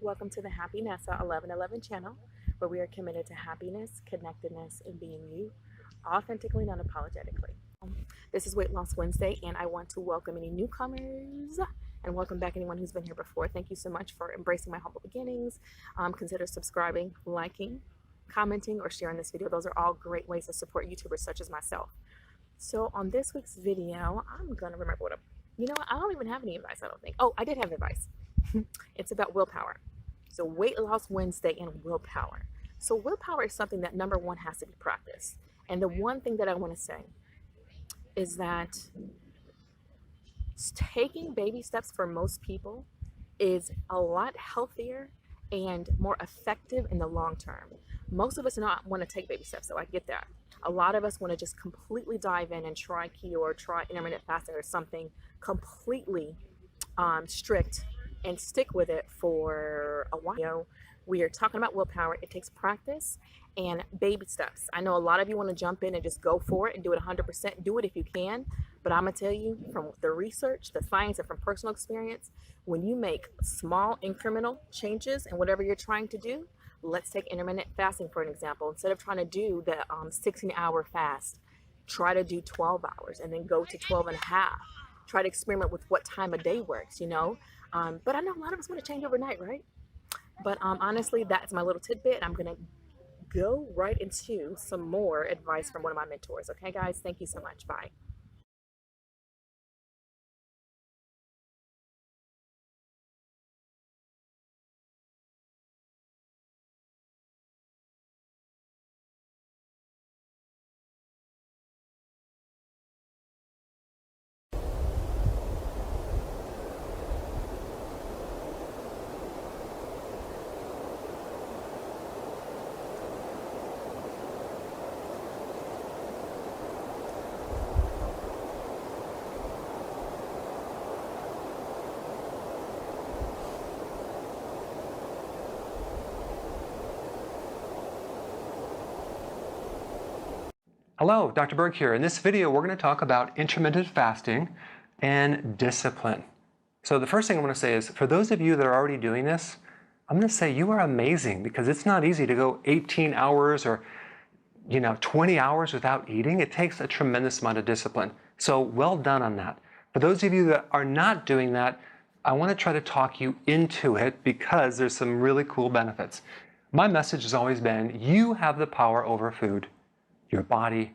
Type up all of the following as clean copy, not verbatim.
Welcome to the HappyNessa 1111 channel, where we are committed to happiness, connectedness, and being you, authentically and unapologetically. This is Weight Loss Wednesday, and I want to welcome any newcomers and welcome back anyone who's been here before. Thank you so much for embracing my humble beginnings. Consider subscribing, liking, commenting, or sharing this video. Those are all great ways to support YouTubers such as myself. So on this week's video, I'm going to remember I don't even have any advice, I don't think. Oh, I did have advice. It's about willpower. So Weight Loss Wednesday and willpower. So willpower is something that, number one, has to be practiced. And the one thing that I want to say is that taking baby steps for most people is a lot healthier and more effective in the long term. Most of us not want to take baby steps, so I get that. A lot of us want to just completely dive in and try keto or try intermittent fasting or something completely strict and stick with it for a while. We are talking about willpower. It takes practice and baby steps. I know a lot of you want to jump in and just go for it and do it 100%. Do it if you can. But I'm going to tell you from the research, the science, and from personal experience, when you make small incremental changes in whatever you're trying to do, let's take intermittent fasting for an example. Instead of trying to do the 16-hour fast, try to do 12 hours and then go to 12 and a half. Try to experiment with what time of day works, But I know a lot of us want to change overnight, right? But honestly, that's my little tidbit. I'm going to go right into some more advice from one of my mentors. Okay, guys? Thank you so much. Bye. Hello, Dr. Berg here. In this video, we're going to talk about intermittent fasting and discipline. So the first thing I want to say is, for those of you that are already doing this, I'm going to say you are amazing, because it's not easy to go 18 hours or 20 hours without eating. It takes a tremendous amount of discipline. So well done on that. For those of you that are not doing that, I want to try to talk you into it, because there's some really cool benefits. My message has always been, you have the power over food, your body,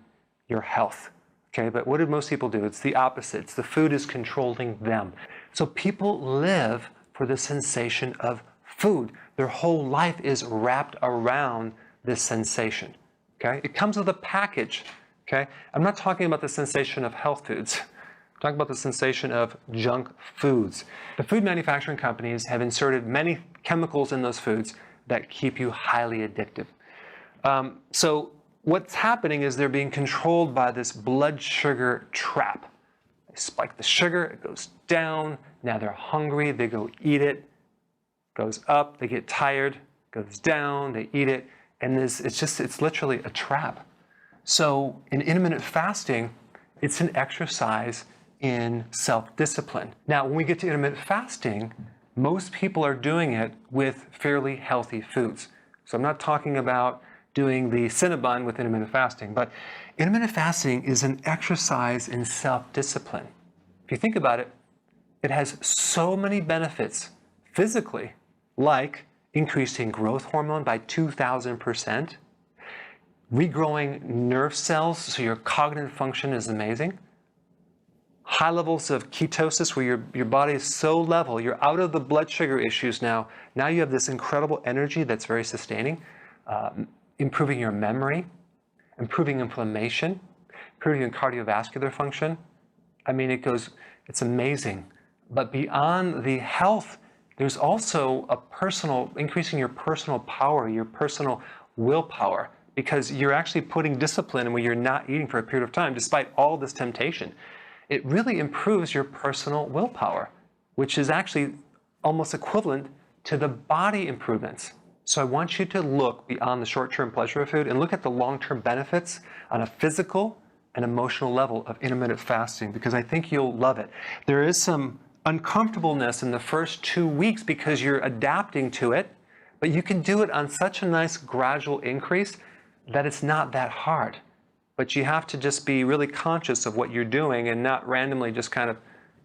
your health. Okay, but what do most people do? It's the opposite. It's the food is controlling them. So people live for the sensation of food. Their whole life is wrapped around this sensation. Okay, it comes with a package. Okay, I'm not talking about the sensation of health foods. I'm talking about the sensation of junk foods. The food manufacturing companies have inserted many chemicals in those foods that keep you highly addictive. So what's happening is they're being controlled by this blood sugar trap. They spike the sugar, it goes down, now they're hungry, they go eat it, goes up, they get tired, goes down, they eat it, and it's literally a trap. So in intermittent fasting, it's an exercise in self-discipline. Now, when we get to intermittent fasting, most people are doing it with fairly healthy foods. So I'm not talking about doing the Cinnabon with intermittent fasting, but intermittent fasting is an exercise in self-discipline. If you think about it, it has so many benefits physically, like increasing growth hormone by 2,000%, regrowing nerve cells so your cognitive function is amazing, high levels of ketosis where your body is so level, you're out of the blood sugar issues now. Now you have this incredible energy that's very sustaining. Improving your memory, improving inflammation, improving your cardiovascular function. I mean, it's amazing. But beyond the health, there's also increasing your personal power, your personal willpower, because you're actually putting discipline where you're not eating for a period of time, despite all this temptation. It really improves your personal willpower, which is actually almost equivalent to the body improvements. So I want you to look beyond the short-term pleasure of food and look at the long-term benefits on a physical and emotional level of intermittent fasting, because I think you'll love it. There is some uncomfortableness in the first 2 weeks because you're adapting to it, but you can do it on such a nice gradual increase that it's not that hard. But you have to just be really conscious of what you're doing and not randomly just kind of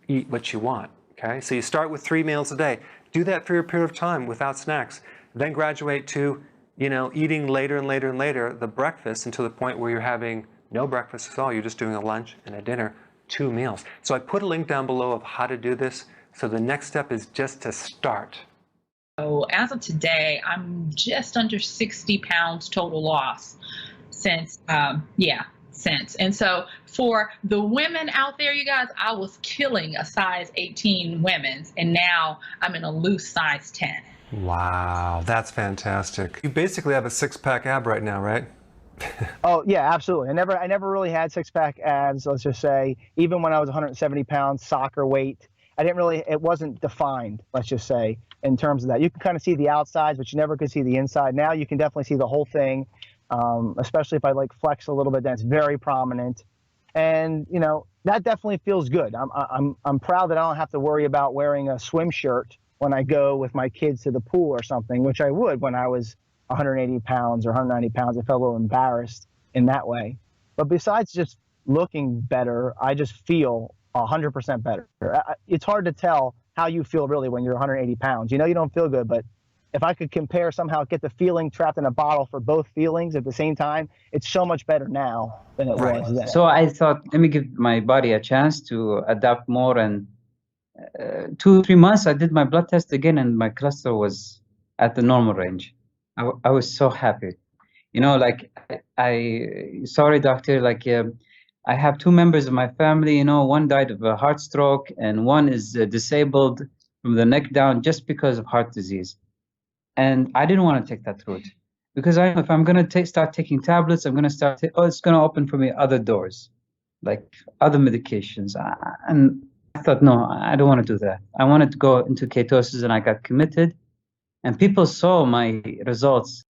eat what you want, okay? So you start with 3 meals a day. Do that for a period of time without snacks. Then graduate to, eating later and later and later, the breakfast, until the point where you're having no breakfast at all. You're just doing a lunch and a dinner, 2 meals. So I put a link down below of how to do this. So the next step is just to start. So as of today, I'm just under 60 pounds total loss since. And so for the women out there, you guys, I was killing a size 18 women's, and now I'm in a loose size 10. Wow, that's fantastic. You basically have a 6-pack ab right now, right? Oh yeah, absolutely. I never really had 6-pack abs, let's just say. Even when I was 170 pounds, soccer weight, it wasn't defined, let's just say, in terms of that. You can kind of see the outsides, but you never could see the inside. Now you can definitely see the whole thing, especially if I flex a little bit, then it's very prominent. And, that definitely feels good. I'm proud that I don't have to worry about wearing a swim shirt when I go with my kids to the pool or something, which I would when I was 180 pounds or 190 pounds. I felt a little embarrassed in that way. But besides just looking better, I just feel 100% better. It's hard to tell how you feel really when you're 180 pounds. You don't feel good, but if I could compare somehow, get the feeling trapped in a bottle for both feelings at the same time, it's so much better now than it was then. So I thought, let me give my body a chance to adapt more. And 2-3 months, I did my blood test again, and my cholesterol was at the normal range. I was so happy. Sorry, doctor, I have 2 members of my family, one died of a heart stroke and one is disabled from the neck down just because of heart disease. And I didn't want to take that route because I know if I'm going to start taking tablets, I'm going to it's going to open for me other doors, like other medications. And I thought, no, I don't want to do that. I wanted to go into ketosis, and I got committed. And people saw my results